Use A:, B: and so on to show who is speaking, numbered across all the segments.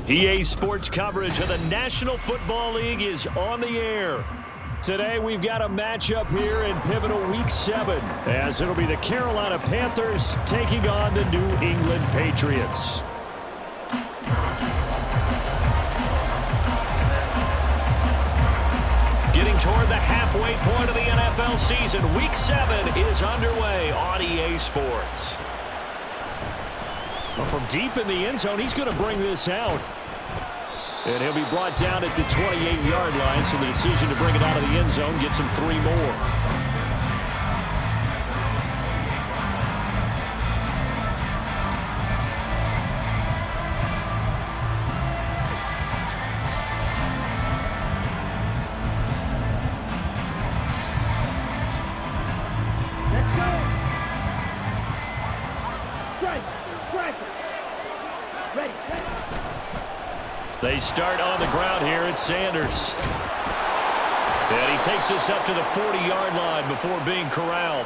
A: EA Sports coverage of the National Football League is on the air. Today we've got a matchup here in pivotal Week 7, as it'll be the Carolina Panthers taking on the New England Patriots. Getting toward the halfway point of the NFL season, Week 7 is underway on EA Sports. Well, from deep in the end zone, he's going to bring this out. And he'll be brought down at the 28-yard line, so the decision to bring it out of the end zone gets him 3 more. They start on the ground here at Sanders. And he takes us up to the 40-yard line before being corralled.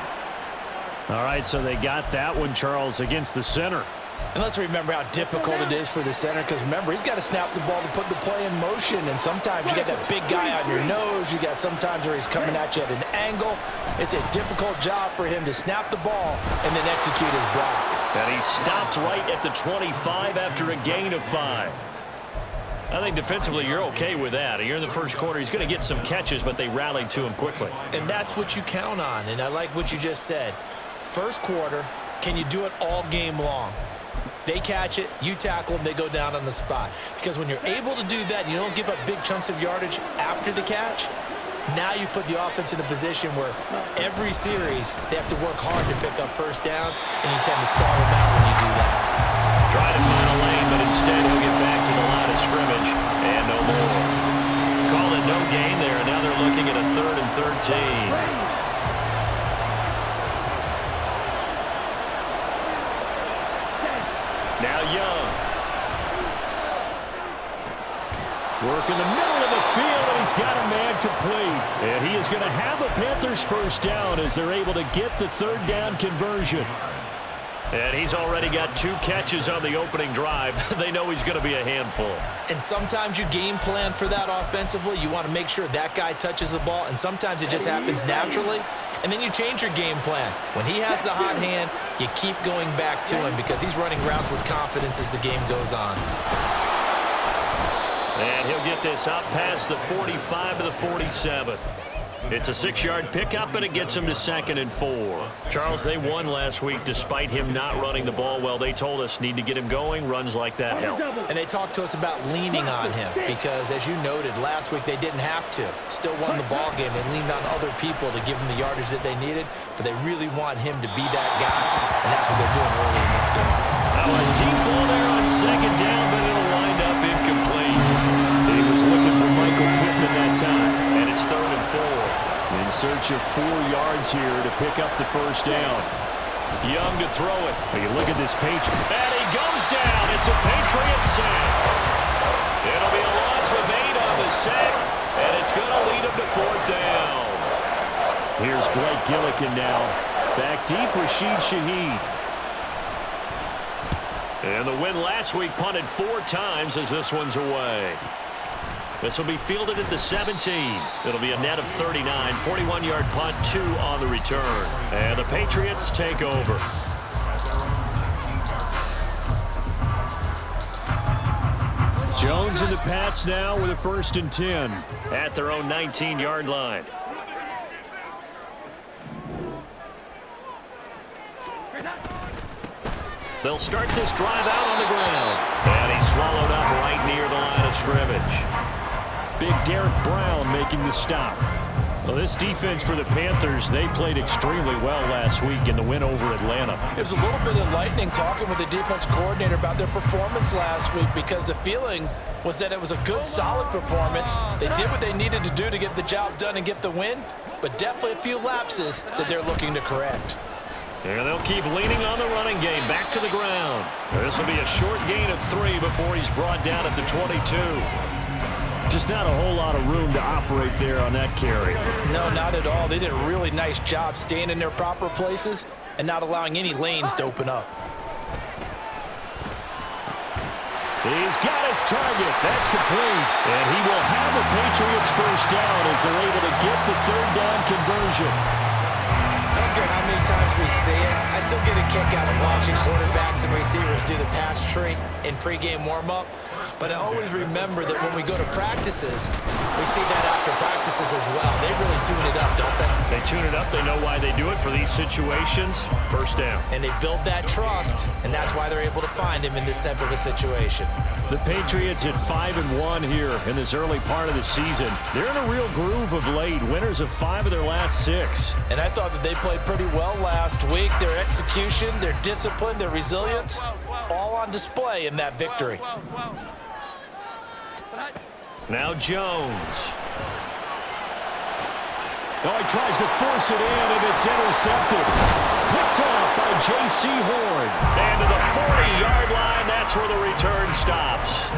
A: All right, so they got that one, Charles, against the center.
B: And let's remember how difficult it is for the center, because remember, he's got to snap the ball to put the play in motion, and sometimes you got that big guy on your nose. You got sometimes where he's coming at you at an angle. It's a difficult job for him to snap the ball and then execute his block.
A: And he stopped right at the 25 after a gain of 5. I think defensively you're okay with that. Here in the first quarter, he's going to get some catches, but they rallied to him quickly.
B: And that's what you count on, and I like what you just said. First quarter, can you do it all game long? They catch it, you tackle them, they go down on the spot. Because when you're able to do that, you don't give up big chunks of yardage after the catch, now you put the offense in a position where every series they have to work hard to pick up first downs, and you tend to stall them out when you do that.
A: Try to find a lane, but instead he'll get back to the line of scrimmage and no more. Call it no gain there. Now they're looking at a 3rd and 13. Now Young. Work in the middle of the field, and he's got a man complete. And he is going to have a Panthers first down as they're able to get the 3rd down conversion. And he's already got 2 catches on the opening drive. They know he's going to be a handful.
B: And sometimes you game plan for that offensively. You want to make sure that guy touches the ball, and sometimes it just happens naturally. And then you change your game plan. When he has the hot hand, you keep going back to him because he's running routes with confidence as the game goes on.
A: And he'll get this up past the 45 to the 47. It's a 6-yard pickup, and it gets him to 2nd and 4. Charles, they won last week despite him not running the ball well. They told us need to get him going. Runs like that help.
B: And they talked to us about leaning on him because, as you noted, last week they didn't have to. Still won the ball game. They leaned on other people to give them the yardage that they needed, but they really want him to be that guy, and that's what they're doing early in this game.
A: Now a deep ball there on 2nd down, but it'll wind up incomplete. He was looking for Michael Pittman that time, and it's 3rd and 4. In search of 4 yards here to pick up the first down. Young to throw it. You look at this Patriot. And he goes down. It's a Patriot sack. It'll be a loss of 8 on the sack, and it's going to lead him to 4th down. Here's Blake Gillikin now. Back deep, Rashid Shaheed. And the win last week punted 4 times as this one's away. This will be fielded at the 17. It'll be a net of 39. 41-yard punt, 2 on the return. And the Patriots take over. Jones and the Pats now with a 1st and 10 at their own 19-yard line. They'll start this drive out on the ground. And he's swallowed up right near the line of scrimmage. Big Derek Brown making the stop. Well, this defense for the Panthers, they played extremely well last week in the win over Atlanta.
B: It was a little bit enlightening talking with the defense coordinator about their performance last week because the feeling was that it was a good, solid performance. They did what they needed to do to get the job done and get the win, but definitely a few lapses that they're looking to correct.
A: And they'll keep leaning on the running game back to the ground. This will be a short gain of 3 before he's brought down at the 22. Just not a whole lot of room to operate there on that carry.
B: No, not at all. They did a really nice job staying in their proper places and not allowing any lanes to open up.
A: He's got his target. That's complete. And he will have the Patriots first down as they're able to get the third down conversion.
B: I don't care how many times we see it. I still get a kick out of watching quarterbacks and receivers do the pass tree in pregame warm-up. But I always remember that when we go to practices, we see that after practices as well. They really tune it up, don't they?
A: They tune it up. They know why they do it for these situations. First down.
B: And they build that trust, and that's why they're able to find him in this type of a situation.
A: The Patriots at 5-1 here in this early part of the season. They're in a real groove of late. Winners of 5 of their last 6.
B: And I thought that they played pretty well last week. Their execution, their discipline, their resilience, all on display in that victory.
A: Now Jones. Oh, he tries to force it in, and it's intercepted. Picked off by J.C. Horn. And to the 40-yard line, that's where the return stops.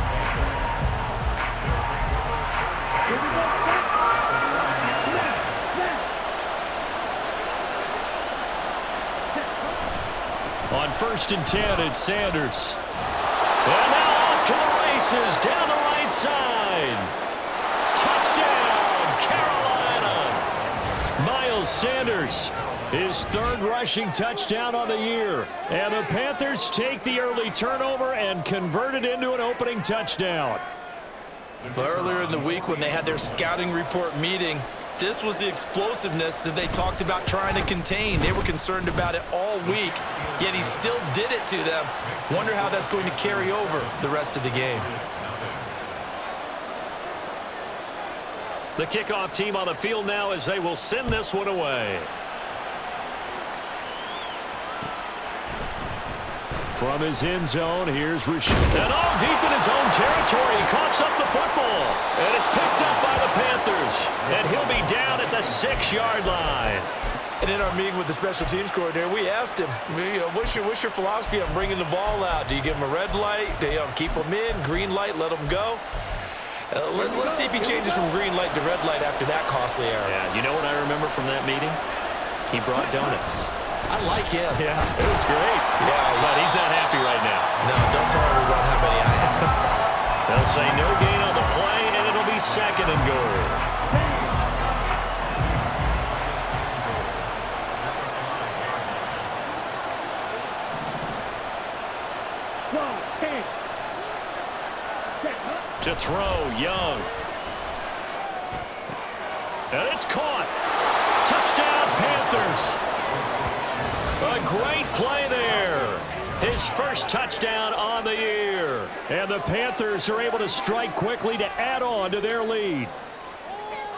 A: On 1st and 10, it's Sanders. And now off to the races, down the right side. Touchdown, Carolina. Miles Sanders, his 3rd rushing touchdown on the year. And the Panthers take the early turnover and convert it into an opening touchdown.
B: Well, earlier in the week when they had their scouting report meeting, this was the explosiveness that they talked about trying to contain. They were concerned about it all week, yet he still did it to them. Wonder how that's going to carry over the rest of the game.
A: The kickoff team on the field now as they will send this one away. From his end zone, here's Rashid. And all deep in his own territory, he coughs up the football. And it's picked up by the Panthers. And he'll be down at the 6-yard line.
B: And in our meeting with the special teams coordinator, we asked him, what's your philosophy on bringing the ball out? Do you give him a red light? Do you keep him in? Green light, let him go? Let's see if he changes from green light to red light after that costly error.
A: Yeah, you know what I remember from that meeting? He brought donuts.
B: I like him.
A: Yeah, it was great.
B: Yeah,
A: but he's not happy right now.
B: No, don't tell everyone how many I have.
A: They'll say no gain on the play, and it'll be 2nd and goal. To throw, Young. And it's caught. Touchdown, Panthers. A great play there. His first touchdown on the year. And the Panthers are able to strike quickly to add on to their lead.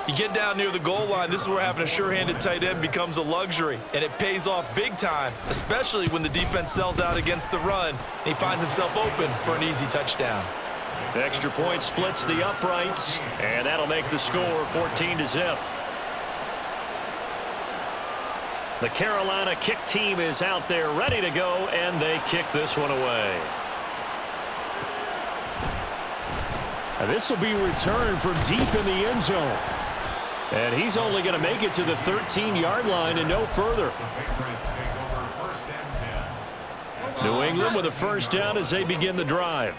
B: You get down near the goal line, this is where having a sure-handed tight end becomes a luxury, and it pays off big time, especially when the defense sells out against the run, and he finds himself open for an easy touchdown.
A: The extra point splits the uprights, and that'll make the score 14-0. The Carolina kick team is out there ready to go, and they kick this one away. And this will be returned from deep in the end zone. And he's only going to make it to the 13-yard line and no further. New England with a first down as they begin the drive.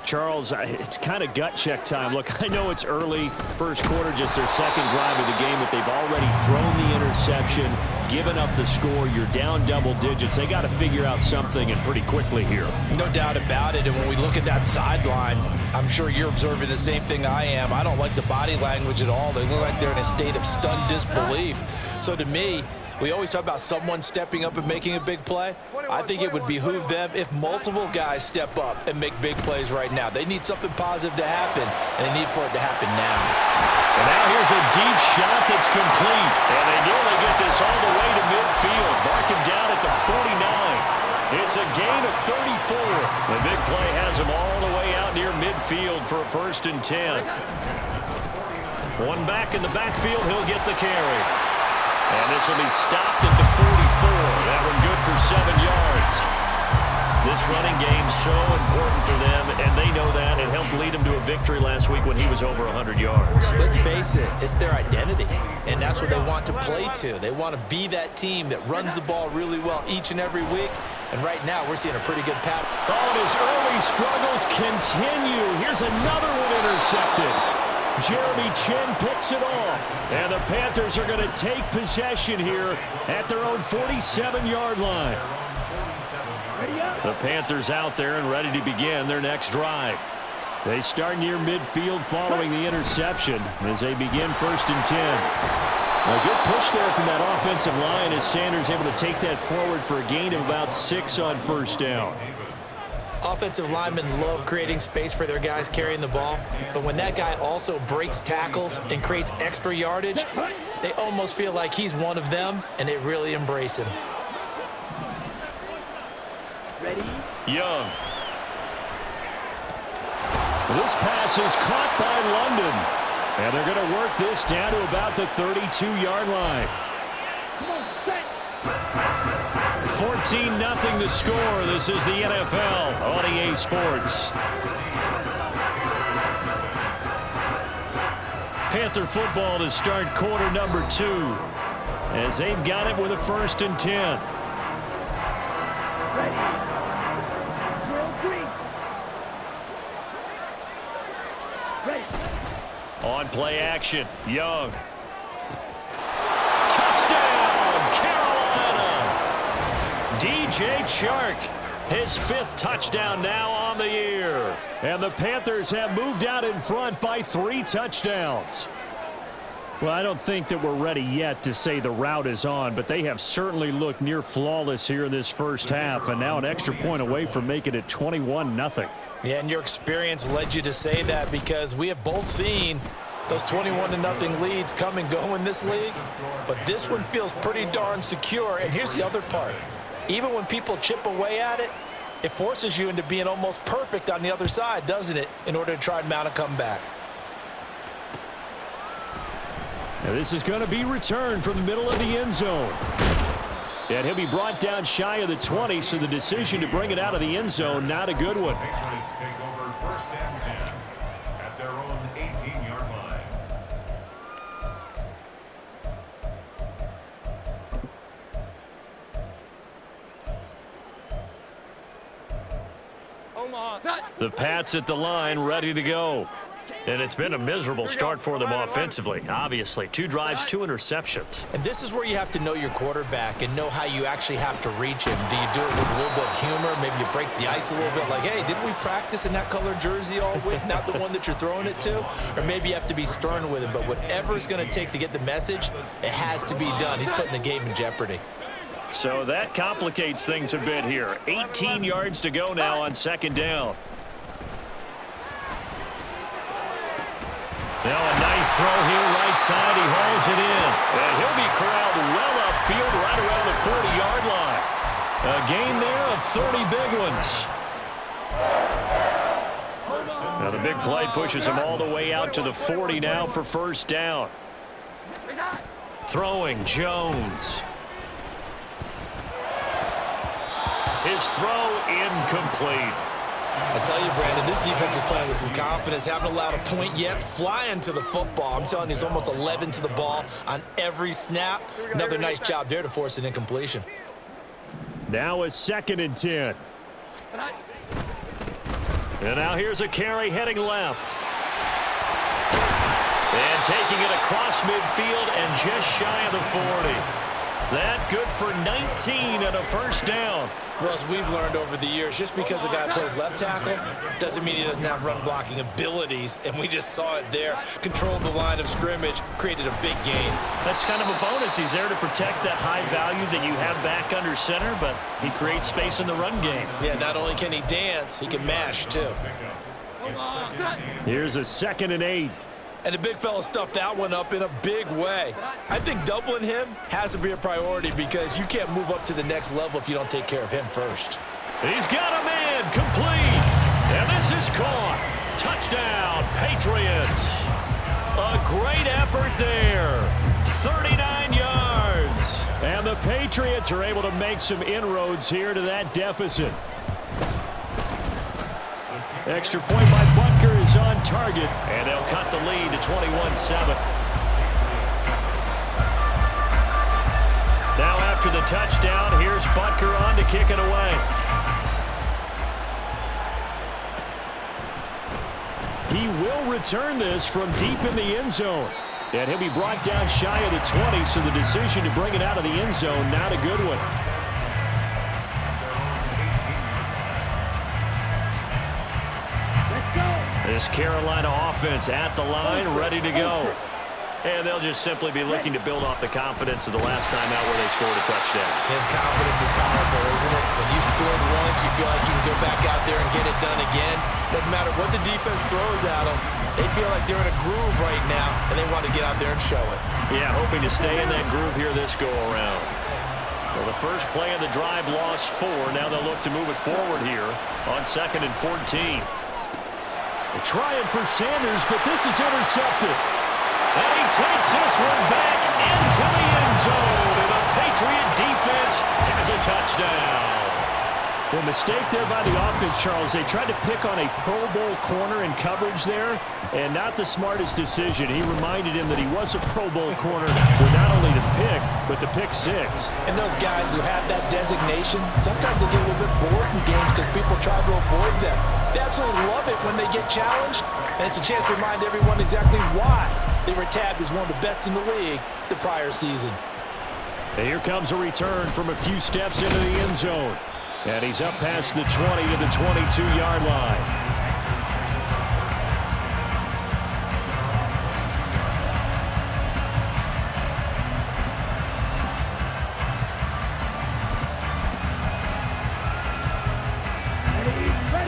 A: Charles, it's kind of gut check time. Look, I know it's early, first quarter, just their 2nd drive of the game, but they've already thrown the interception, given up the score. You're down double digits. They got to figure out something, and pretty quickly here.
B: No doubt about it, and when we look at that sideline, I'm sure you're observing the same thing I am. I don't like the body language at all. They look like they're in a state of stunned disbelief. So to me, we always talk about someone stepping up and making a big play. I think it would behoove them if multiple guys step up and make big plays right now. They need something positive to happen, and they need for it to happen now.
A: And now here's a deep shot that's complete. And they nearly get this all the way to midfield. Mark him down at the 49. It's a gain of 34. The big play has him all the way out near midfield for a 1st and 10. One back in the backfield, he'll get the carry. And this will be stopped at the 44. That one good for 7 yards. This running game's so important for them, and they know that. It helped lead them to a victory last week when he was over 100 yards.
B: Let's face it, it's their identity, and that's what they want to play to. They want to be that team that runs the ball really well each and every week, And right now, we're seeing a pretty good pattern.
A: Oh, and his early struggles continue. Here's another one intercepted. Jeremy Chin picks it off. And the Panthers are going to take possession here at their own 47-yard line. The Panthers out there and ready to begin their next drive. They start near midfield following the interception as they begin 1st and 10. A good push there from that offensive line as Sanders able to take that forward for a gain of about 6 on 1st down.
B: Offensive linemen love creating space for their guys carrying the ball, but when that guy also breaks tackles and creates extra yardage, they almost feel like he's one of them, and they really embrace him.
C: Ready?
A: Young. This pass is caught by London. And they're going to work this down to about the 32-yard line. 14-0 the score. This is the NFL on EA Sports. Panther football to start quarter number 2 as they've got it with a 1st and 10. On play action, Young. Touchdown, Carolina! DJ Chark, his 5th touchdown now on the year. And the Panthers have moved out in front by 3 touchdowns. Well, I don't think that we're ready yet to say the route is on, but they have certainly looked near flawless here in this first half, and now an extra point away from making it 21-0.
B: Yeah, and your experience led you to say that because we have both seen those 21-0 leads come and go in this league. But this one feels pretty darn secure. And here's the other part. Even when people chip away at it, it forces you into being almost perfect on the other side, doesn't it, in order to try and mount a comeback.
A: Now this is going to be returned from the middle of the end zone. And he'll be brought down shy of the 20, so the decision to bring it out of the end zone, not a good one.
C: Patriots take over 1st and 10 at their own 18-yard line.
A: The Pats at the line, ready to go. And it's been a miserable start for them offensively. Obviously, 2 drives, 2 interceptions.
B: And this is where you have to know your quarterback and know how you actually have to reach him. Do you do it with a little bit of humor? Maybe you break the ice a little bit like, hey, didn't we practice in that color jersey all week, not the one that you're throwing it to? Or maybe you have to be stern with him. But whatever it's going to take to get the message, it has to be done. He's putting the game in jeopardy.
A: So that complicates things a bit here. 18 yards to go now on 2nd down. Now a nice throw here, right side. He hauls it in. And he'll be corralled well upfield right around the 40-yard line. A gain there of 30 big ones. Now the big play pushes him all the way out to the 40 now for 1st down. Throwing Jones. His throw incomplete.
B: I tell you, Brandon, this defense is playing with some confidence. Haven't allowed a point yet. Flying to the football. I'm telling you, it's almost 11 to the ball on every snap. Another nice job there to force an incompletion.
A: Now a 2nd and 10. And now here's a carry heading left. And taking it across midfield and just shy of the 40. That good for 19 and a 1st down.
B: Well, as we've learned over the years, just because a guy plays left tackle doesn't mean he doesn't have run blocking abilities, and we just saw it there. Controlled the line of scrimmage, created a big gain.
A: That's kind of a bonus. He's there to protect that high value that you have back under center, but he creates space in the run game.
B: Yeah, not only can he dance, he can mash, too.
A: Here's a 2nd and 8.
B: And the big fella stuffed that one up in a big way. I think doubling him has to be a priority because you can't move up to the next level if you don't take care of him first.
A: He's got a man complete. And this is caught. Touchdown, Patriots. A great effort there. 39 yards. And the Patriots are able to make some inroads here to that deficit. Extra point by Butker is on target, and they'll cut the lead to 21-7. Now after the touchdown. Here's Butker on to kick it away. He will return this from deep in the end zone. And he'll be brought down shy of the 20, so the decision to bring it out of the end zone, not a good one. This Carolina offense at the line, ready to go. And they'll just simply be looking to build off the confidence of the last time out where they scored a touchdown.
B: And confidence is powerful, isn't it? When you scored once, you feel like you can go back out there and get it done again. Doesn't matter what the defense throws at them. They feel like they're in a groove right now, and they want to get out there and show it. Yeah, hoping to stay in that groove here this go-around. Well, the first play of the drive lost 4. Now they'll look to move it forward here on 2nd and 14. They're trying for Sanders, but this is intercepted. And he takes this one back into the end zone. And the Patriot defense has a touchdown. The mistake there by the offense, Charles, they tried to pick on a Pro Bowl corner in coverage there, and not the smartest decision. He reminded him that he was a Pro Bowl corner with not only the pick, but the pick 6.
D: And those guys who have that designation, sometimes they get a little bit bored in games because people try to avoid them. They absolutely love it when they get challenged, and it's a chance to remind everyone exactly why they were tabbed as one of the best in the league the prior season.
A: And here comes a return from a few steps into the end zone. And he's up past the 20 to the 22-yard line.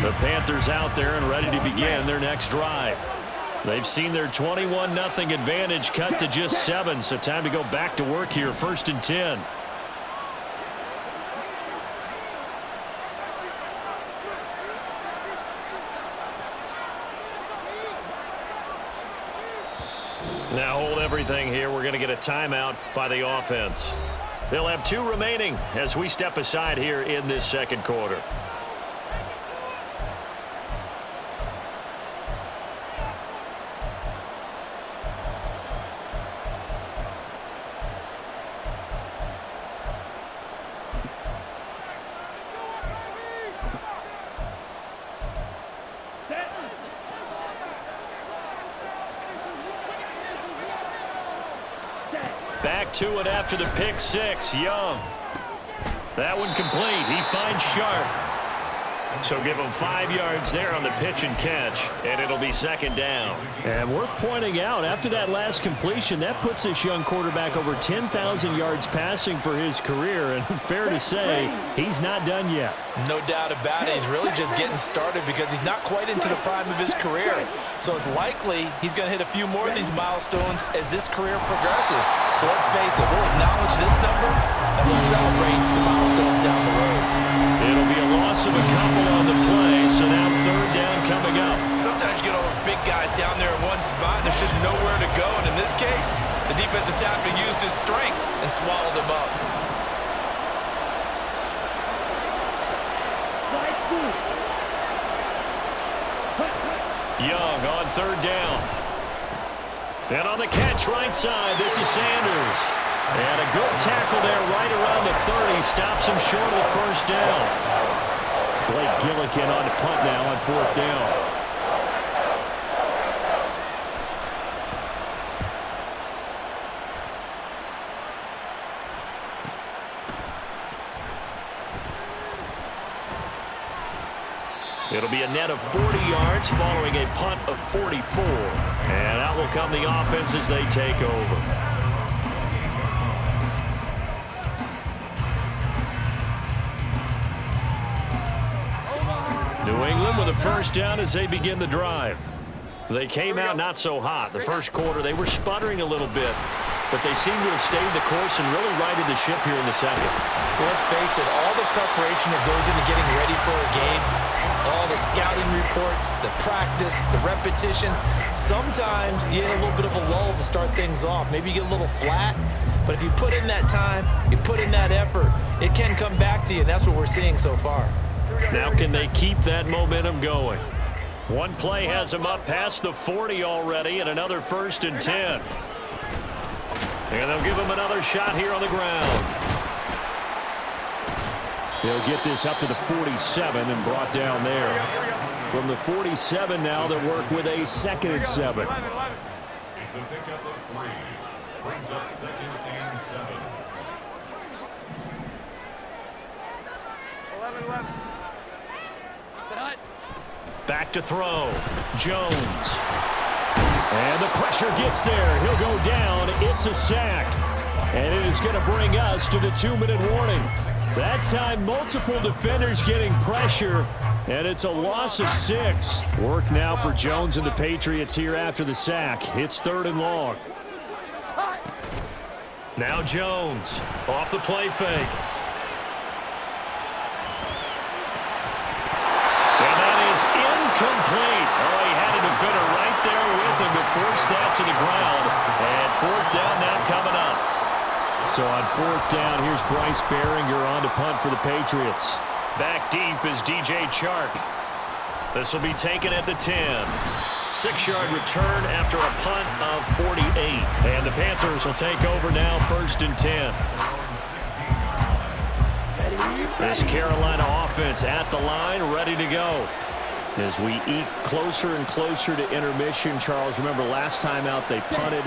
A: The Panthers out there and ready to begin their next drive. They've seen their 21-0 advantage cut to just 7, so time to go back to work here, 1st and 10. Now hold everything here. We're going to get a timeout by the offense. They'll have 2 remaining as we step aside here in this second quarter. Back to it after the pick 6. Young. That one complete. He finds Sharp. So give him 5 yards there on the pitch and catch, and it'll be 2nd down. And worth pointing out, after that last completion, that puts this young quarterback over 10,000 yards passing for his career. And fair to say, he's not done yet.
B: No doubt about it. He's really just getting started because he's not quite into the prime of his career. So it's likely he's going to hit a few more of these milestones as this career progresses. So let's face it, we'll acknowledge this number and we'll celebrate the milestones down the road.
A: It'll be a loss of a couple on the play, so now 3rd down coming up.
B: Sometimes you get all those big guys down there in one spot and there's just nowhere to go. And in this case, the defensive tackle used his strength and swallowed him up.
A: Young on 3rd down. And on the catch right side, this is Sanders. And a good tackle there right around the 30. Stops him short of the 1st down. Blake Gillikin on the punt now on 4th down. It'll be a net of 40 yards following a punt of 44. And out will come the offense as they take over. New England with a 1st down as they begin the drive. They came out not so hot. The first quarter, they were sputtering a little bit, but they seem to have stayed the course and really righted the ship here in the second.
B: Well, let's face it, all the preparation that goes into getting ready for a game, all the scouting reports, the practice, the repetition, sometimes you get a little bit of a lull to start things off. Maybe you get a little flat, but if you put in that time, you put in that effort, it can come back to you, and that's what we're seeing so far.
A: Now can they keep that momentum going? One play has them up past the 40 already, and another 1st and 10. And they'll give him another shot here on the ground. He'll get this up to the 47 and brought down there. From the 47 now, they'll work with a 2nd and 7.
C: It's a pickup of 3. Brings up 2nd and 7.
E: 11.
A: Back to throw. Jones. And the pressure gets there. He'll go down. It's a sack. And it is going to bring us to the 2-minute warning. That time, multiple defenders getting pressure, and it's a loss of 6. Work now for Jones and the Patriots here after the sack. It's 3rd and long. Now Jones off the play fake. And that is incomplete. Oh, he had a defender right there with him to force that to the ground. And 4th down now coming up. So on 4th down, here's Bryce Behringer on to punt for the Patriots. Back deep is DJ Chark. This will be taken at the 10. 6-yard return after a punt of 48. And the Panthers will take over now, 1st and 10. This Carolina offense at the line, ready to go. As we eke closer and closer to intermission, Charles, remember last time out they punted.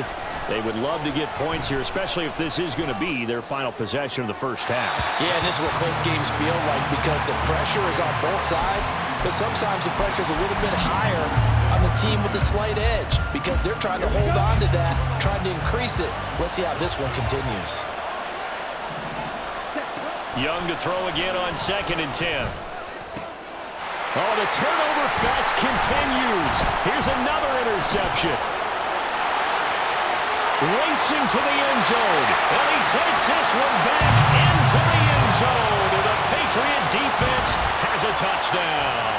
A: They would love to get points here, especially if this is going to be their final possession of the first half.
D: Yeah, and this is what close games feel like because the pressure is on both sides, but sometimes the pressure is a little bit higher on the team with the slight edge because they're trying to hold on to that, trying to increase it. Let's see how this one continues.
A: Young to throw again on 2nd and 10. Oh, the turnover fest continues. Here's another interception. Racing to the end zone. And he takes this one back into the end zone. And the Patriot defense has a touchdown.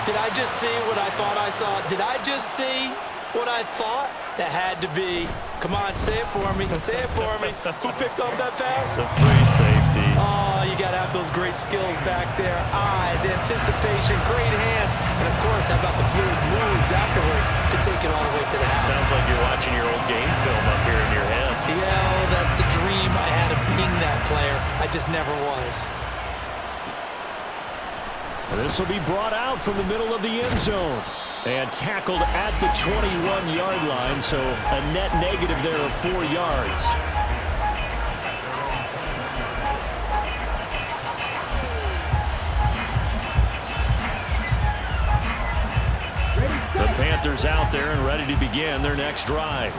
B: Did I just see what I thought I saw? Did I just see what I thought? That had to be. Come on, say it for me. Say it for me. Who picked up that pass?
A: The free safety.
B: Oh, you got to have those great skills back there. Eyes, anticipation, great hands. And, of course, how about the fluid moves afterwards to take it all the way to the house?
A: Sounds like you're watching your old game film up here in your head.
B: Yeah, oh, that's the dream I had of being that player. I just never was.
A: This will be brought out from the middle of the end zone. And tackled at the 21-yard line, so a net negative there of 4 yards. The Panthers out there and ready to begin their next drive.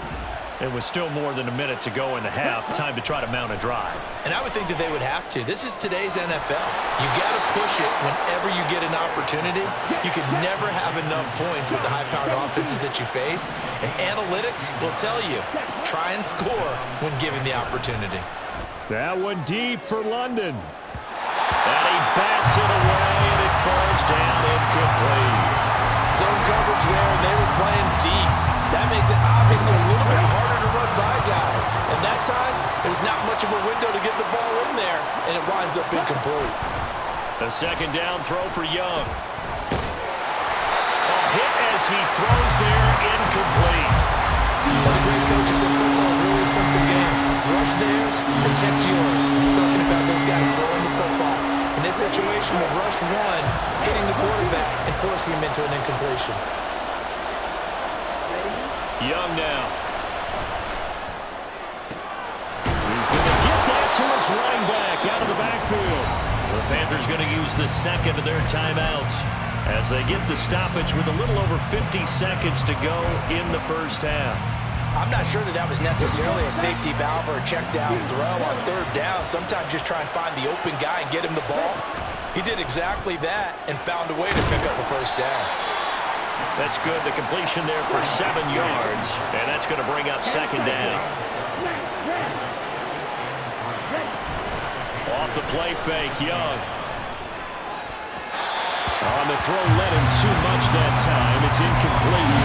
A: It was still more than a minute to go in the half. Time to try to mount a drive.
B: And I would think that they would have to. This is today's NFL. You got to push it whenever you get an opportunity. You could never have enough points with the high-powered offenses that you face. And analytics will tell you, try and score when given the opportunity.
A: That one deep for London. And he bats it away, and it falls down incomplete.
D: Zone coverage there, and they were playing deep. That makes it obviously a little bit harder to run by guys. And that time, there's not much of a window to get the ball in there, and it winds up incomplete.
A: A 2nd down throw for Young. A hit as he throws there, incomplete.
B: One of the great coaches said football is really a simple game. Rush theirs, protect yours. And he's talking about those guys throwing the football. In this situation, the rush one, hitting the quarterback and forcing him into an incompletion.
A: Young now. He's going to get that to his running back out of the backfield. The Panthers going to use the 2nd of their timeouts as they get the stoppage with a little over 50 seconds to go in the first half.
D: I'm not sure that was necessarily a safety valve or a check down throw on 3rd down. Sometimes just try and find the open guy and get him the ball. He did exactly that and found a way to pick up a 1st down.
A: That's good. The completion there for 7 yards, and that's going to bring up 2nd down. Off the play fake, Young. On the throw, led him too much that time. It's incomplete.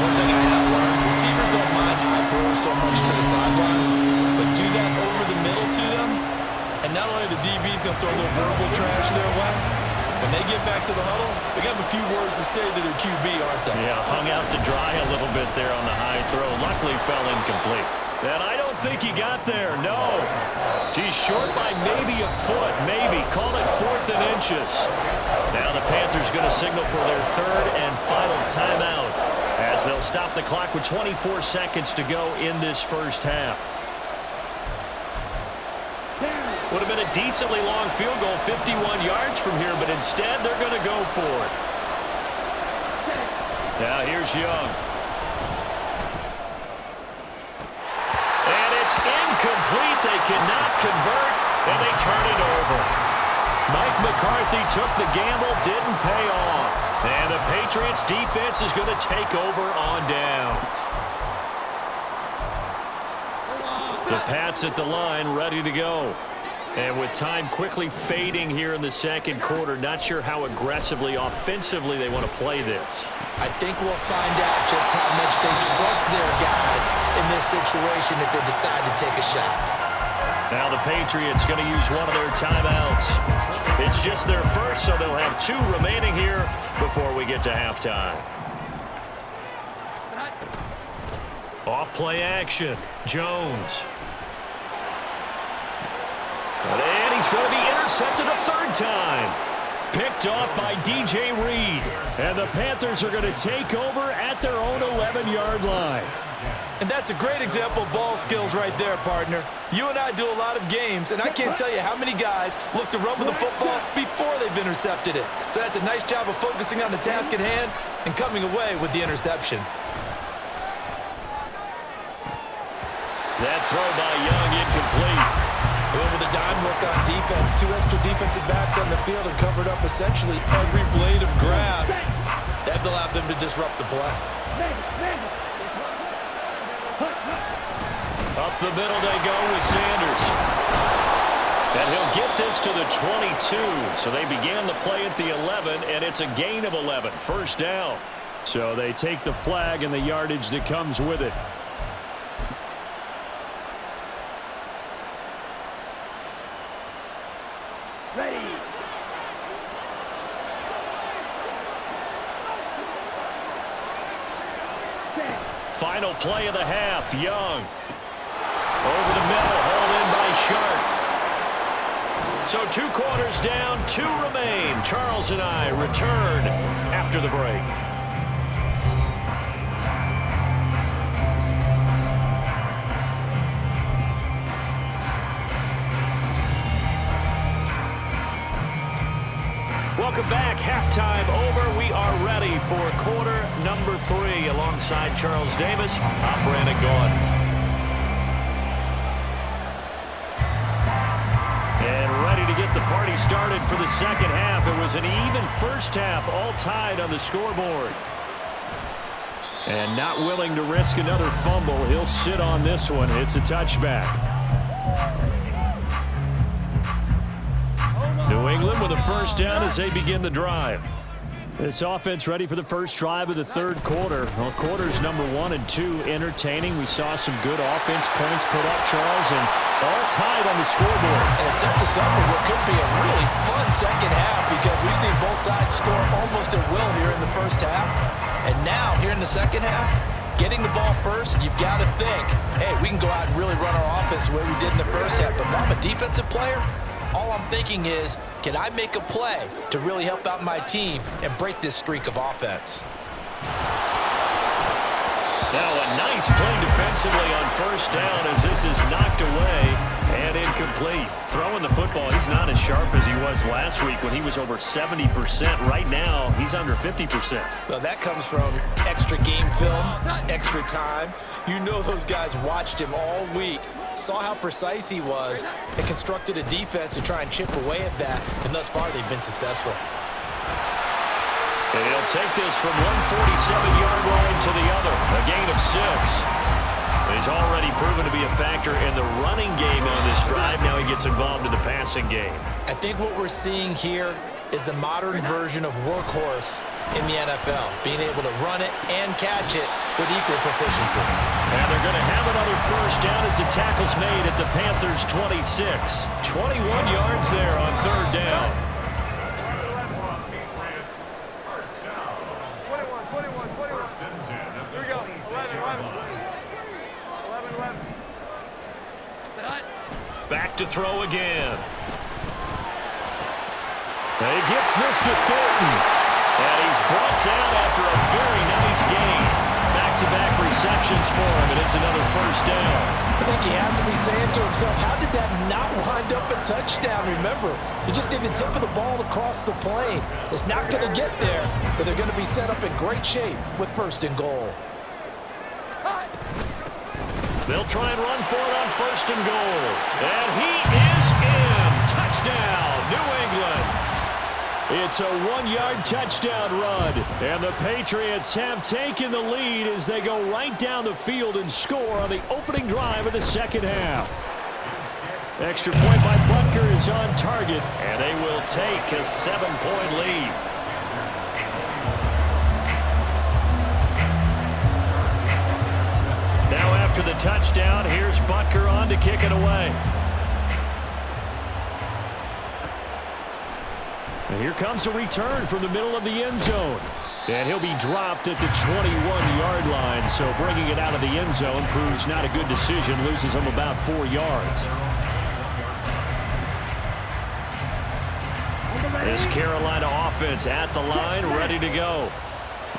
B: One thing I have learned, receivers don't mind high throws so much to the sideline, but do that over the middle to them, and not only the DB's going to throw a little verbal trash their way, when they get back to the huddle, they got a few words to say to their QB, aren't they?
A: Yeah, hung out to dry a little bit there on the high throw. Luckily fell incomplete. And I don't think he got there, no. He's short by maybe a foot, maybe. Call it 4th and inches. Now the Panthers going to signal for their 3rd and final timeout as they'll stop the clock with 24 seconds to go in this first half. Would have been a decently long field goal, 51 yards from here, but instead they're going to go for it. Now here's Young. And it's incomplete. They cannot convert, and they turn it over. Mike McCarthy took the gamble, didn't pay off. And the Patriots defense is going to take over on downs. The Pats at the line, ready to go. And with time quickly fading here in the second quarter, not sure how aggressively, offensively they want to play this.
B: I think we'll find out just how much they trust their guys in this situation if they decide to take a shot.
A: Now the Patriots going to use one of their timeouts. It's just their first, so they'll have 2 remaining here before we get to halftime. Off play action. Jones. And he's going to be intercepted a 3rd time. Picked off by DJ Reed. And the Panthers are going to take over at their own 11-yard line.
B: And that's a great example of ball skills right there, partner. You and I do a lot of games, and I can't tell you how many guys look to run with the football before they've intercepted it. So that's a nice job of focusing on the task at hand and coming away with the interception.
A: That throw by Young incomplete.
B: Went with a dime look on defense. 2 extra defensive backs on the field and covered up essentially every blade of grass. That allowed them to disrupt the play.
A: Up the middle they go with Sanders. And he'll get this to the 22. So they began the play at the 11, and it's a gain of 11. First down. So they take the flag and the yardage that comes with it. Final play of the half, Young. Over the middle, hauled in by Sharp. So 2 quarters down, 2 remain. Charles and I return after the break. Welcome back. Halftime over. We are ready for quarter number 3. Alongside Charles Davis, I'm Brandon Gaud. And ready to get the party started for the second half. It was an even first half, all tied on the scoreboard. And not willing to risk another fumble, he'll sit on this one. It's a touchback. New England with a first down as they begin the drive. This offense ready for the first drive of the 3rd quarter. Well, quarters number 1 and 2 entertaining. We saw some good offense points put up, Charles, and all tied on the scoreboard.
B: And it sets us up for what could be a really fun second half because we've seen both sides score almost at will here in the first half. And now, here in the second half, getting the ball first, you've got to think, hey, we can go out and really run our offense the way we did in the first half. But if I'm a defensive player, all I'm thinking is, can I make a play to really help out my team and break this streak of offense?
A: Now a nice play defensively on first down as this is knocked away and incomplete. Throwing the football, he's not as sharp as he was last week when he was over 70%. Right now, he's under 50%.
B: Well, that comes from extra game film, extra time. You know those guys watched him all week, saw how precise he was, and constructed a defense to try and chip away at that, and thus far they've been successful.
A: And he'll take this from 147-yard line to the other, a gain of 6. He's already proven to be a factor in the running game on this drive. Now he gets involved in the passing game.
B: I think what we're seeing here is the modern version of workhorse in the NFL, being able to run it and catch it with equal proficiency.
A: And they're going to have another first down as the tackle's made at the Panthers' 26. 21 yards there on third down.
C: First and 10 at the 27-yard line.
E: 11.
A: throw again. He gets this to Thornton. And he's brought down after a very nice game. Back-to-back receptions for him, and it's another first down.
D: I think he has to be saying to himself, how did that not wind up a touchdown? Remember, he just did the tip of the ball across the plane. It's not going to get there, but they're going to be set up in great shape with 1st and goal.
A: They'll try and run for it on 1st and goal. And he is in. Touchdown, New England. It's a 1-yard touchdown run. And the Patriots have taken the lead as they go right down the field and score on the opening drive of the second half. Extra point by Butker is on target, and they will take a 7-point lead. Now after the touchdown, here's Butker on to kick it away. And here comes a return from the middle of the end zone. And he'll be dropped at the 21-yard line, so bringing it out of the end zone proves not a good decision, loses him about 4 yards. This Carolina offense at the line, ready to go.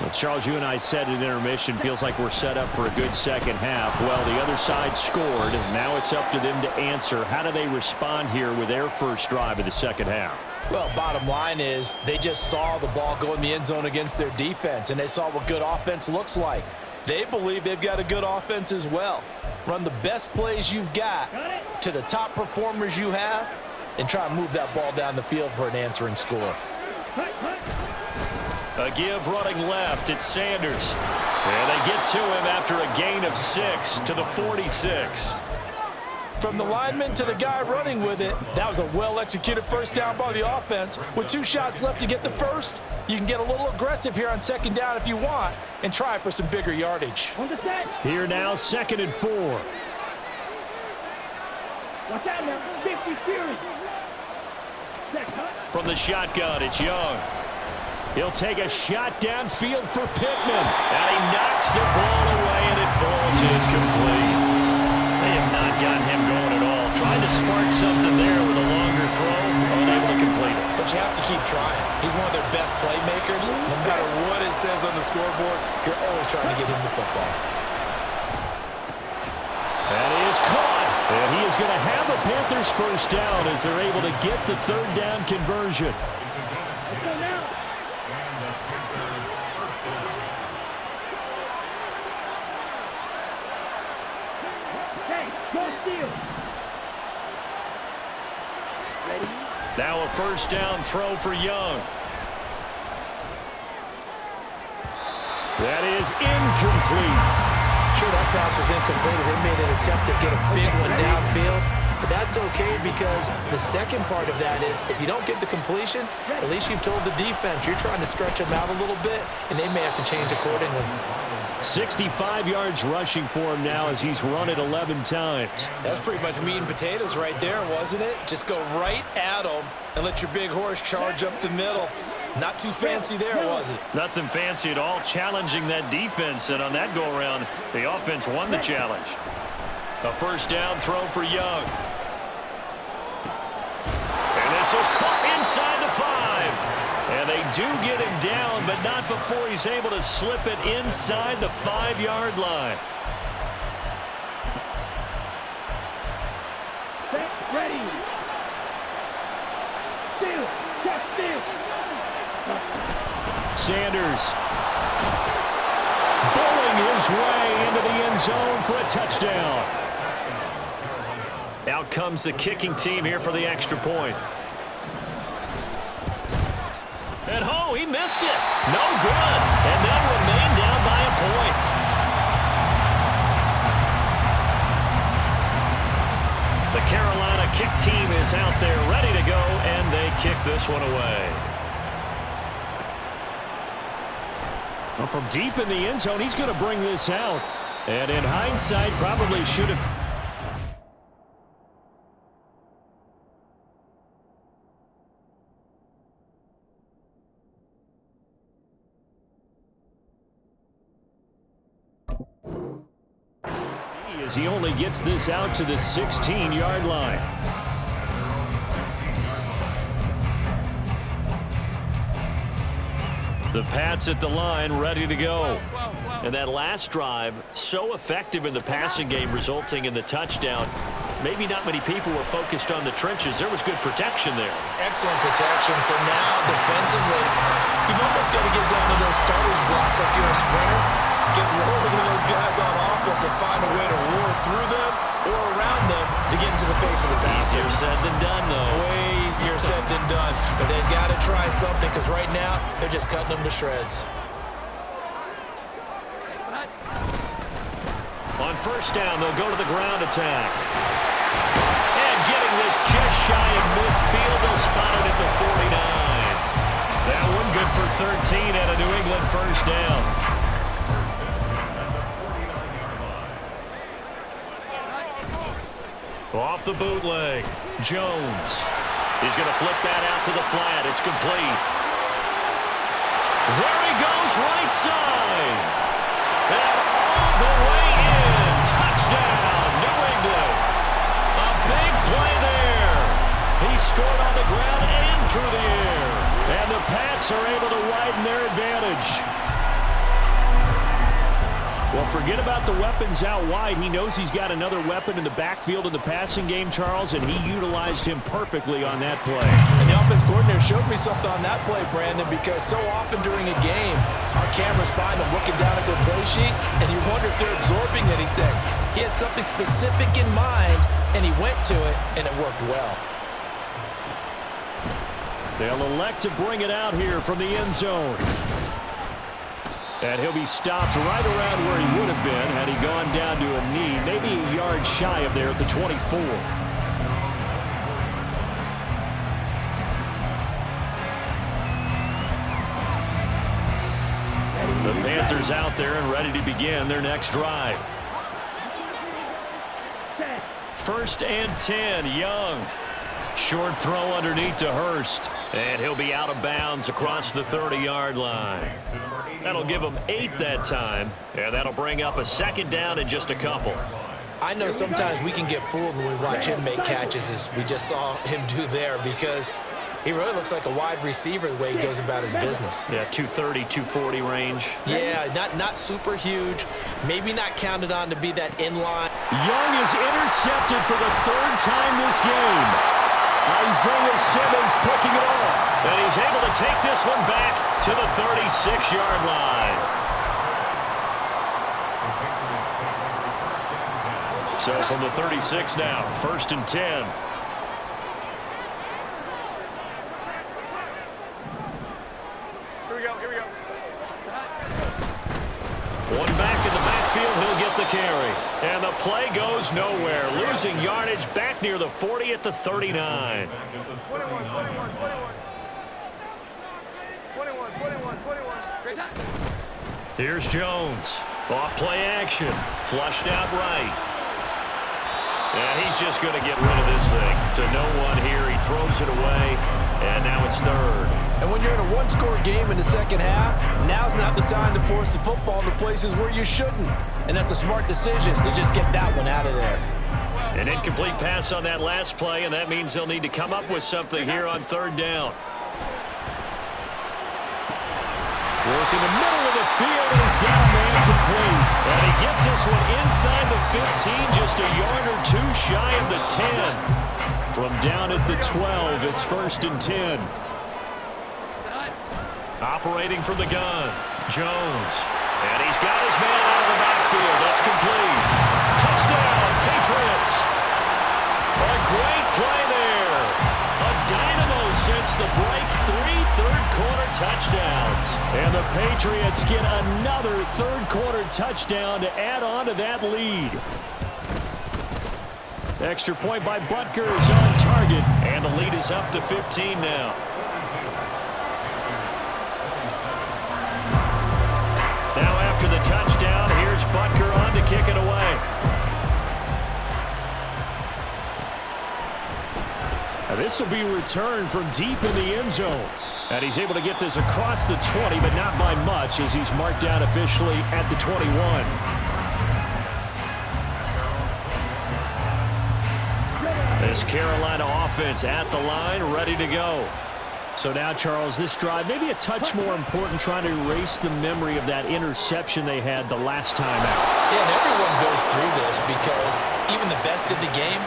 A: Well, Charles, you and I said at intermission, feels like we're set up for a good second half. Well, the other side scored. Now it's up to them to answer. How do they respond here with their first drive of the second half?
D: Well, bottom line is they just saw the ball go in the end zone against their defense, and they saw what good offense looks like. They believe they've got a good offense as well. Run the best plays you've got to the top performers you have and try and move that ball down the field for an answering score.
A: A give running left. It's Sanders. And they get to him after a gain of 6 to the 46.
D: From the lineman to the guy running with it, that was a well-executed first down by the offense. With 2 shots left to get the first, you can get a little aggressive here on second down if you want and try for some bigger yardage.
A: Here now, 2nd and 4.
E: Watch out now, 50 series.
A: From the shotgun, it's Young. He'll take a shot downfield for Pittman. And he knocks the ball away, and it falls incomplete. They have not gotten him going at all. Tried to spark something there with a longer throw, unable to complete it.
B: But you have to keep trying. He's one of their best playmakers. No matter what it says on the scoreboard, you're always trying to get him the football.
A: And he is caught. And he is going to have a Panthers first down as they're able to get the 3rd down conversion. Now a first down throw for Young. That is incomplete.
D: Sure, that pass was incomplete as they made an attempt to get a big one downfield. But that's okay because the second part of that is if you don't get the completion, at least you've told the defense you're trying to stretch them out a little bit, and they may have to change accordingly.
A: 65 yards rushing for him now as he's run it 11 times.
B: That's pretty much meat and potatoes right there, wasn't it? Just go right at them and let your big horse charge up the middle. Not too fancy there, was it?
A: Nothing fancy at all, challenging that defense, and on that go-around, the offense won the challenge. A first down throw for Young. And this is caught inside the 5. And they do get him down, but not before he's able to slip it inside the 5-yard line.
E: Ready. Steal. Check steal.
A: Sanders bowling his way into the end zone for a touchdown. Out comes the kicking team here for the extra point. And oh, he missed it. No good. And they'll remain down by a point. The Carolina kick team is out there ready to go, and they kick this one away. Well, from deep in the end zone, he's going to bring this out. And in hindsight, probably should have. As he only gets this out to the 16-yard line. The Pats at the line, ready to go. And that last drive, so effective in the passing game, resulting in the touchdown. Maybe not many people were focused on the trenches. There was good protection there.
B: Excellent protection. So now, defensively, you've almost got to get down to those starters blocks like you're a sprinter. Get lower than those guys on offense and find a way to roar through them or around them to get into the face of the passer.
A: Easier said than done, though.
B: Way easier said than done. But they've got to try something because right now, they're just cutting them to shreds.
A: On first down, they'll go to the ground attack. And getting this just shy of midfield, they'll spot it at the 49. That one good for 13 at a New England first down. Off the bootleg, Jones. He's going to flip that out to the flat. It's complete. There he goes, right side. And all the way in. Touchdown, New England. A big play there. He scored on the ground and through the air. And the Pats are able to widen their advantage. Well, forget about the weapons out wide. He knows he's got another weapon in the backfield in the passing game, Charles, and he utilized him perfectly on that play.
D: And the offense coordinator showed me something on that play, Brandon, because so often during a game, our cameras find them looking down at their play sheets, and you wonder if they're absorbing anything. He had something specific in mind, and he went to it, and it worked well.
A: They'll elect to bring it out here from the end zone. And he'll be stopped right around where he would have been had he gone down to a knee, maybe a yard shy of there at the 24. The Panthers out there and ready to begin their next drive. First and 10, Young. Short throw underneath to Hurst. And he'll be out of bounds across the 30-yard line. That'll give him 8 that time. And that'll bring up a second down in just a couple.
B: I know sometimes we can get fooled when we watch him make catches, as we just saw him do there, because he really looks like a wide receiver the way he goes about his business.
A: Yeah, 230, 240 range.
B: Yeah, not super huge. Maybe not counted on to be that inline.
A: Young is intercepted for the 3rd time this game. Isaiah Simmons picking it off. And he's able to take this one back to the 36-yard line. So from the 36 now, 1st and 10.
E: Here we go.
A: One back in the backfield, he'll get the carry. And the play goes nowhere. Losing yardage back near the 40 at the 39.
E: 21.
A: Here's Jones. Off play action. Flushed out right. And he's just going to get rid of this thing. To no one here. He throws it away. And now it's 3rd.
D: And when you're in a one-score game in the second half, now's not the time to force the football to places where you shouldn't. And that's a smart decision to just get that one out of there.
A: An incomplete pass on that last play, and that means they'll need to come up with something here on 3rd down. Work in the middle of the field, and he's got a man complete. And he gets this one inside the 15, just a yard or 2 shy of the 10. From down at the 12, it's 1st and 10. Operating from the gun, Jones. And he's got his man out of the backfield. That's complete. Touchdown, Patriots. A great play there. A dynamo since the break. 3 third-quarter touchdowns. And the Patriots get another third-quarter touchdown to add on to that lead. Extra point by Butker is on target. And the lead is up to 15 now. Now after the touchdown, here's Butker on to kick it away. Now this will be returned from deep in the end zone. And he's able to get this across the 20, but not by much, as he's marked down officially at the 21. This Carolina offense at the line, ready to go. So now, Charles, this drive maybe a touch more important, trying to erase the memory of that interception they had the last time out.
D: Yeah, and everyone goes through this because even the best in the game,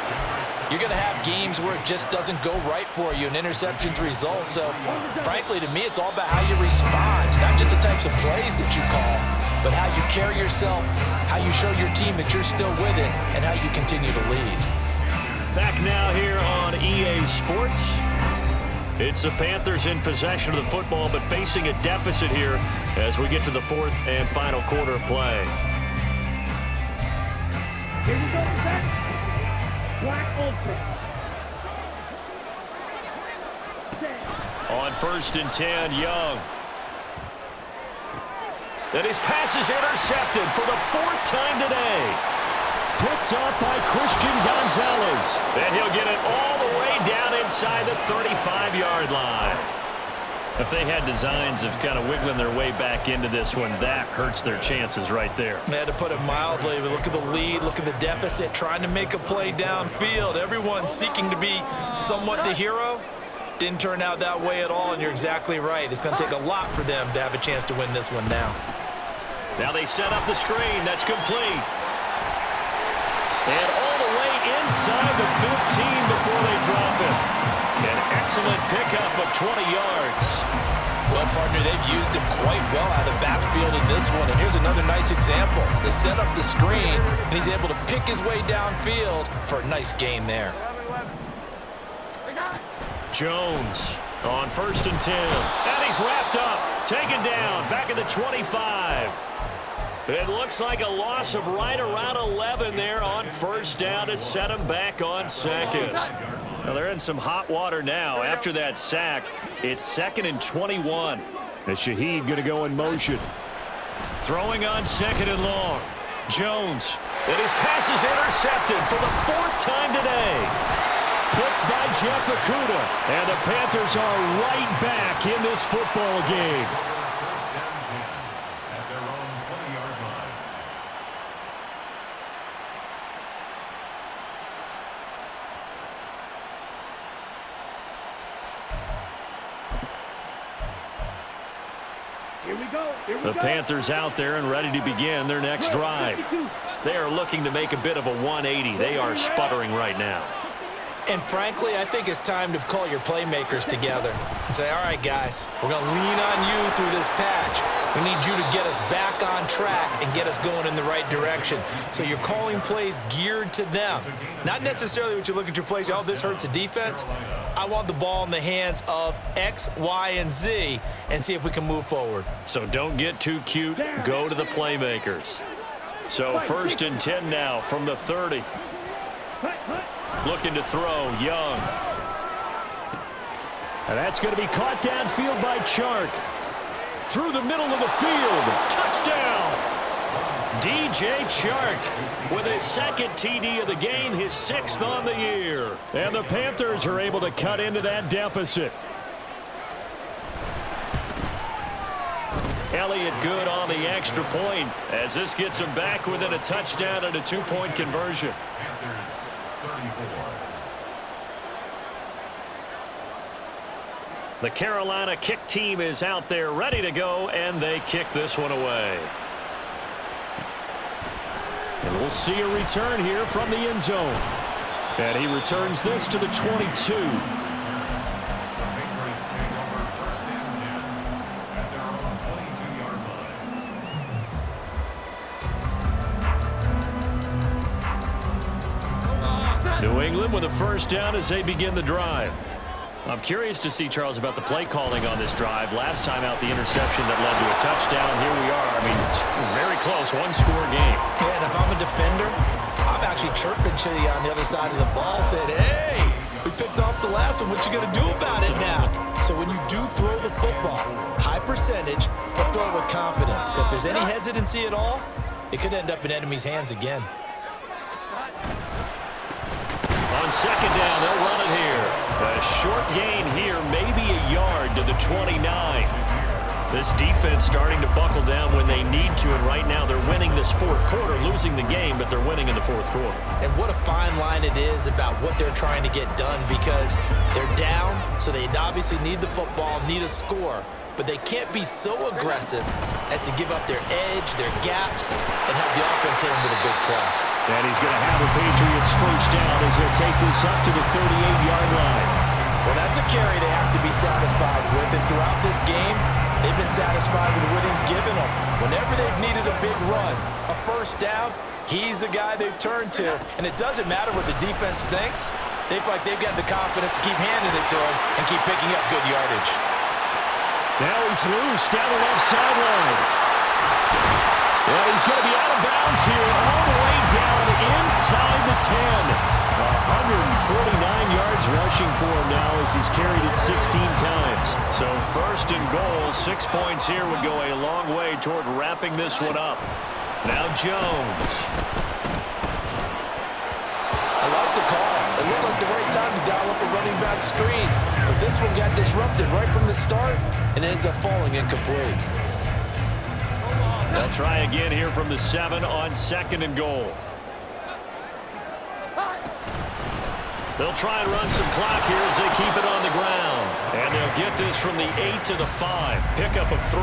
D: you're going to have games where it just doesn't go right for you, and interceptions result. So, frankly, to me, it's all about how you respond, not just the types of plays that you call, but how you carry yourself, how you show your team that you're still with it, and how you continue to lead.
A: Back now here on EA Sports. It's the Panthers in possession of the football, but facing a deficit here as we get to the fourth and final quarter of play.
E: Here we go, set. Black ultra.
A: On 1st and 10, Young. And his pass is intercepted for the 4th time today. Picked up by Christian Gonzalez. And he'll get it all the way down inside the 35-yard line. If they had designs of kind of wiggling their way back into this one, that hurts their chances right there.
B: They had to put it mildly. But look at the lead, look at the deficit, trying to make a play downfield. Everyone seeking to be somewhat the hero. Didn't turn out that way at all, and you're exactly right. It's going to take a lot for them to have a chance to win this one now.
A: Now they set up the screen. That's complete. And all the way inside the 15 before they drop it. An excellent pickup of 20 yards.
D: Well, partner, they've used him quite well out of the backfield in this one. And here's another nice example. They set up the screen, and he's able to pick his way downfield for a nice gain there.
A: Jones on 1st and 10. And he's wrapped up. Taken down. Back at the 25. It looks like a loss of right around 11 there on 1st down to set him back on 2nd. Well, they're in some hot water now. After that sack, it's 2nd and 21. As Shaheed going to go in motion. Throwing on 2nd and long. Jones. And his pass is intercepted for the 4th time today. Picked by Jeff Okudah. And the Panthers are right back in this football game. The Panthers out there and ready to begin their next drive. They are looking to make a bit of a 180. They are sputtering right now.
B: And frankly, I think it's time to call your playmakers together and say, all right, guys, we're going to lean on you through this patch. We need you to get us back on track and get us going in the right direction. So you're calling plays geared to them. Not necessarily what you look at your plays, oh, this hurts the defense. I want the ball in the hands of X, Y, and Z and see if we can move forward.
A: So don't get too cute. Go to the playmakers. So 1st and 10 now from the 30. Looking to throw, Young. And that's going to be caught downfield by Chark. Through the middle of the field. Touchdown! DJ Chark with his 2nd TD of the game, his 6th on the year. And the Panthers are able to cut into that deficit. Elliott good on the extra point as this gets him back within a touchdown and a 2-point conversion. The Carolina kick team is out there ready to go, and they kick this one away. And we'll see a return here from the end zone. And he returns this to the 22. New England with a 1st down as they begin the drive. I'm curious to see, Charles, about the play calling on this drive. Last time out, the interception that led to a touchdown. Here we are. I mean, it's very close, 1-score game.
B: Yeah, and if I'm a defender, I'm actually chirping to you on the other side of the ball, saying, hey, we picked off the last one. What you going to do about it now? So when you do throw the football, high percentage, but throw it with confidence. If there's any hesitancy at all, it could end up in enemy's hands again.
A: On 2nd down, they'll run it here. A short gain here, maybe a yard to the 29. This defense starting to buckle down when they need to, and right now they're winning this fourth quarter, losing the game, but they're winning in the fourth quarter.
B: And what a fine line it is about what they're trying to get done, because they're down, so they obviously need the football, need a score, but they can't be so aggressive as to give up their edge, their gaps, and have the offense hit them with a big play.
A: And he's going to have the Patriots first down as they'll take this up to the 38-yard line.
B: Well, that's a carry they have to be satisfied with, and throughout this game, they've been satisfied with what he's given them. Whenever they've needed a big run, a first down, he's the guy they've turned to. And it doesn't matter what the defense thinks. They feel like they've got the confidence to keep handing it to him and keep picking up good yardage.
A: Now he's loose down the left sideline. And he's going to be out of bounds here all the way down inside the 10. 149 yards rushing for him now as he's carried it 16 times. So first and goal, 6 points here would go a long way toward wrapping this one up. Now Jones.
D: I like the call. It looked like the right time to dial up a running back screen. But this one got disrupted right from the start and ends up falling incomplete.
A: They'll try again here from the 7 on second and goal. They'll try and run some clock here as they keep it on the ground. And they'll get this from the 8 to the 5. Pickup of 3.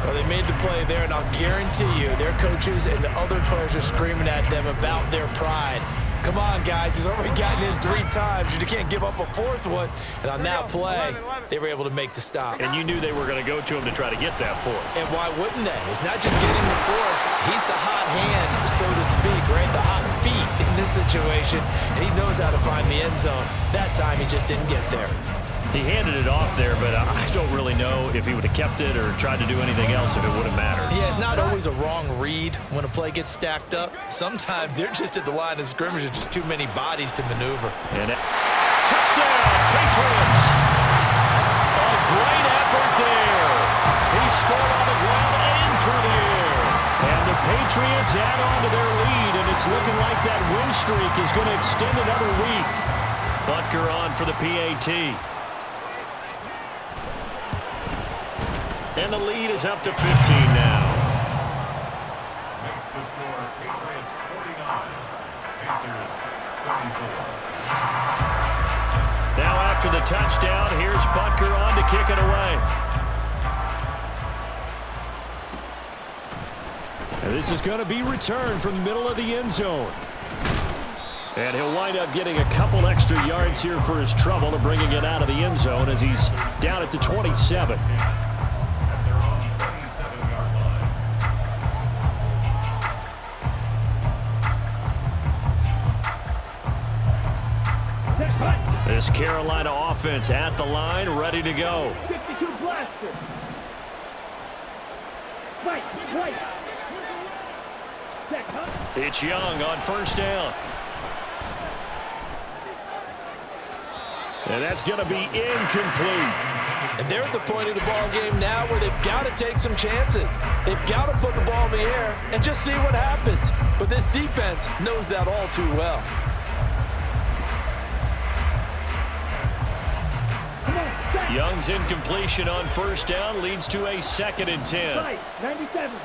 B: Well, they made the play there, and I'll guarantee you their coaches and the other players are screaming at them about their pride. Come on, guys. He's already gotten in 3 times. You can't give up a 4th one. And on that play, they were able to make the stop.
A: And you knew they were going to go to him to try to get that 4th.
B: And why wouldn't they? It's not just getting the 4th. He's the hot hand, so to speak, right? The hot feet in this situation. And he knows how to find the end zone. That time, he just didn't get there.
A: He handed it off there, but I don't really know if he would have kept it or tried to do anything else if it would have mattered.
B: Yeah, it's not always a wrong read when a play gets stacked up. Sometimes they're just at the line of scrimmage. There's just too many bodies to maneuver.
A: And touchdown, Patriots! A great effort there. He scored on the ground and through the air. And the Patriots add on to their lead, and it's looking like that win streak is going to extend another week. Butker on for the PAT. And the lead is up to 15 now.
C: Makes the score Patriots 49, Panthers 34.
A: Now after the touchdown, here's Butker on to kick it away. And this is going to be returned from the middle of the end zone. And he'll wind up getting a couple extra yards here for his trouble to bringing it out of the end zone as he's down at the 27. This Carolina offense at the line, ready to go.
E: 52 blaster. Right.
A: It's Young on first down. And that's going to be incomplete.
D: And they're at the point of the ball game now where they've got to take some chances. They've got to put the ball in the air and just see what happens. But this defense knows that all too well.
A: Young's incompletion on first down leads to a 2nd and 10.
E: Right. 97.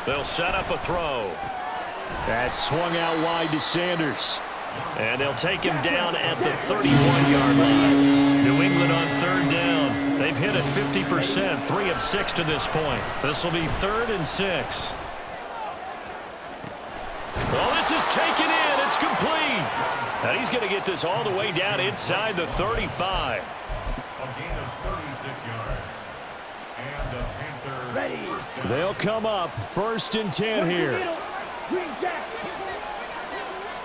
A: They'll set up a throw. That's swung out wide to Sanders. And they'll take him down at the 31-yard line. New England on 3rd down. They've hit it 50%, 3 of 6 to this point. This will be 3rd and 6. Oh, this is taken in. It's complete. And he's going to get this all the way down inside the 35.
C: A gain of 36 yards. And the Panthers
E: Ready.
C: first down.
A: They'll come up 1st and 10 here.
E: Green Jack.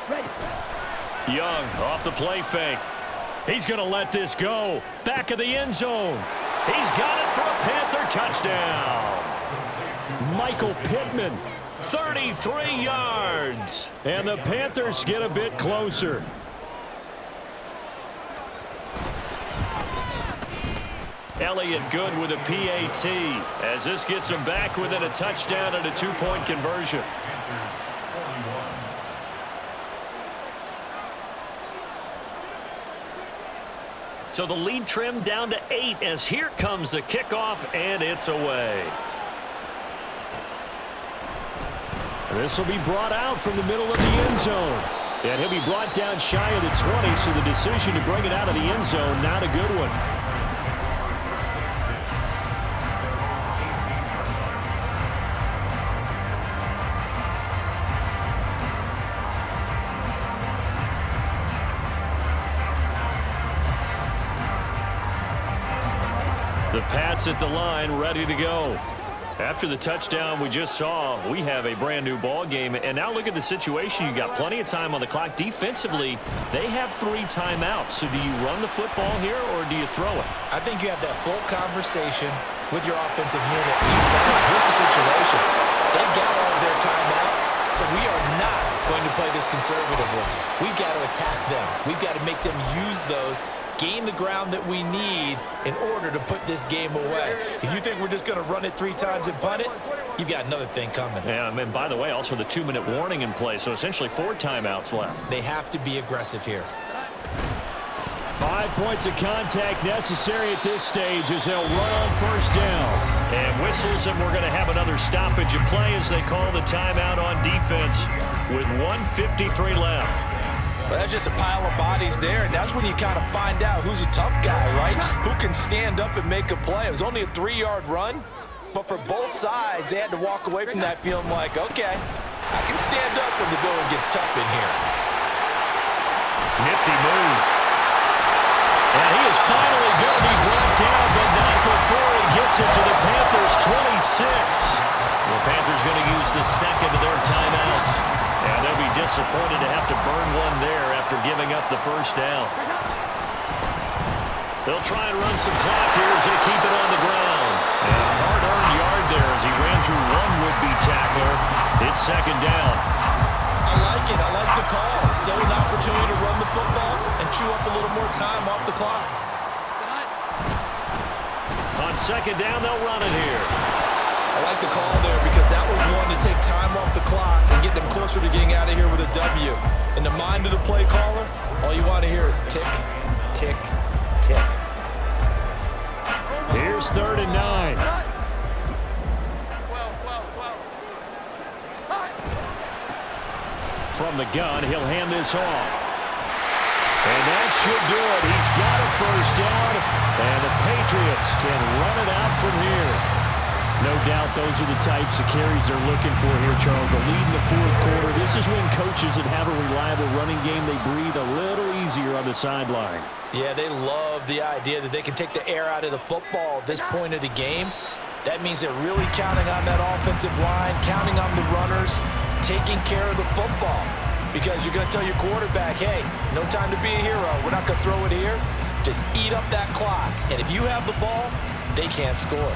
E: Ready.
A: Young off the play fake. He's going to let this go. Back of the end zone. He's got it for a Panther touchdown. Michael Pittman, 33 yards. And the Panthers get a bit closer. Elliott good with a PAT as this gets him back within a touchdown and a 2-point conversion.
C: Panthers 41.
A: So the lead trimmed down to 8 as here comes the kickoff, and it's away. This will be brought out from the middle of the end zone. And he'll be brought down shy of the 20, so the decision to bring it out of the end zone, not a good one. The Pats at the line, ready to go. After the touchdown we just saw, we have a brand new ball game. And now look at the situation. You got plenty of time on the clock. Defensively, they have 3 timeouts. So do you run the football here or do you throw it?
B: I think you have that full conversation with your offensive unit. You tell them, here's the situation. They've got all of their timeouts, so we are not going to play this conservatively. We've got to attack them. We've got to make them use those, gain the ground that we need in order to put this game away. If you think we're just going to run it 3 times and punt it, you've got another thing coming.
A: Yeah, and by the way, also the 2-minute warning in play, so essentially 4 timeouts left.
B: They have to be aggressive here.
A: 5 points of contact necessary at this stage as they'll run on first down. And whistles, and we're going to have another stoppage of play as they call the timeout on defense with 1:53 left.
D: Well, that's just a pile of bodies there, and that's when you kind of find out who's a tough guy, right? Who can stand up and make a play. It was only a 3-yard run, but for both sides, they had to walk away from that feeling like, okay, I can stand up when the going gets tough in here.
A: Nifty move. And he is finally going to be brought down, but not before he gets it to the Panthers' 26. The Panthers going to use the second of their timeouts. And they'll be disappointed to have to burn one there after giving up the first down. They'll try and run some clock here as they keep it on the ground. And a hard-earned yard there as he ran through one would-be tackler. It's second down.
B: I like it. I like the call. Still an opportunity to run the football and chew up a little more time off the clock.
A: On second down, they'll run it here.
B: I like the call there because that was one to take time off the clock and get them closer to getting out of here with a W. In the mind of the play caller, all you want to hear is tick, tick, tick.
A: Here's 3rd and 9. From the gun, he'll hand this off. And that should do it. He's got a first down, and the Patriots can run it out from here. No doubt those are the types of carries they're looking for here, Charles. The lead in the 4th quarter. This is when coaches that have a reliable running game, they breathe a little easier on the sideline.
D: Yeah, they love the idea that they can take the air out of the football at this point of the game. That means they're really counting on that offensive line, counting on the runners, taking care of the football. Because you're going to tell your quarterback, hey, no time to be a hero. We're not going to throw it here. Just eat up that clock. And if you have the ball, they can't score.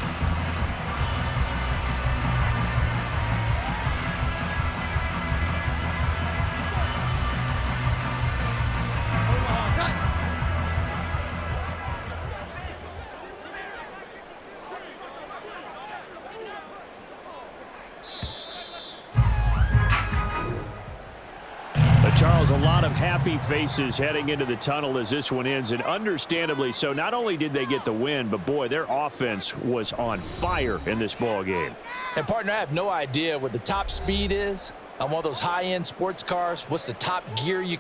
A: Charles, a lot of happy faces heading into the tunnel as this one ends, and understandably so. Not only did they get the win, but boy, their offense was on fire in this ball game.
D: And partner, I have no idea what the top speed is on one of those high-end sports cars. What's the top gear you